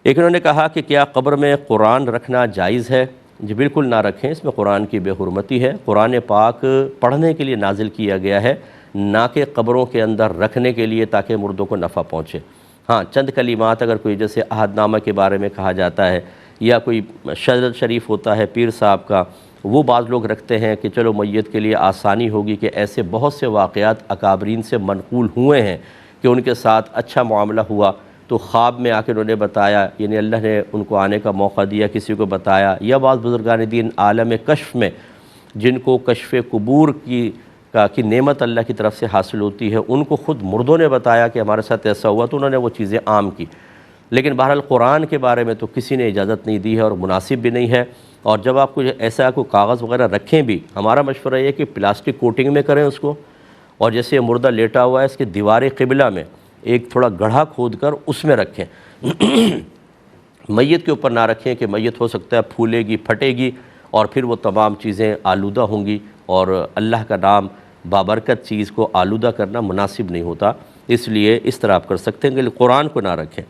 ایک انہوں نے کہا کہ کیا قبر میں قرآن رکھنا جائز ہے؟ جی بالکل نہ رکھیں، اس میں قرآن کی بے حرمتی ہے۔ قرآن پاک پڑھنے کے لیے نازل کیا گیا ہے، نہ کہ قبروں کے اندر رکھنے کے لیے تاکہ مردوں کو نفع پہنچے۔ ہاں، چند کلمات اگر کوئی جیسے عہد نامہ کے بارے میں کہا جاتا ہے یا کوئی شجر شریف ہوتا ہے پیر صاحب کا، وہ بعض لوگ رکھتے ہیں کہ چلو میت کے لیے آسانی ہوگی، کہ ایسے بہت سے واقعات اکابرین سے منقول ہوئے ہیں کہ ان کے ساتھ اچھا معاملہ ہوا تو خواب میں آ کے انہوں نے بتایا، یعنی اللہ نے ان کو آنے کا موقع دیا، کسی کو بتایا، یا بعض بزرگان دین عالم کشف میں جن کو کشف قبور کی نعمت اللہ کی طرف سے حاصل ہوتی ہے، ان کو خود مردوں نے بتایا کہ ہمارے ساتھ ایسا ہوا، تو انہوں نے وہ چیزیں عام کی۔ لیکن بہرحال قرآن کے بارے میں تو کسی نے اجازت نہیں دی ہے اور مناسب بھی نہیں ہے۔ اور جب آپ کو ایسا کوئی کاغذ وغیرہ رکھیں بھی، ہمارا مشورہ یہ ہے کہ پلاسٹک کوٹنگ میں کریں اس کو، اور جیسے یہ مردہ لیٹا ہوا ہے اس کے دیوار قبلہ میں ایک تھوڑا گڑھا کھود کر اس میں رکھیں۔ میت کے اوپر نہ رکھیں کہ میت ہو سکتا ہے پھولے گی، پھٹے گی، اور پھر وہ تمام چیزیں آلودہ ہوں گی، اور اللہ کا نام بابرکت چیز کو آلودہ کرنا مناسب نہیں ہوتا، اس لیے اس طرح آپ کر سکتے ہیں کہ قرآن کو نہ رکھیں۔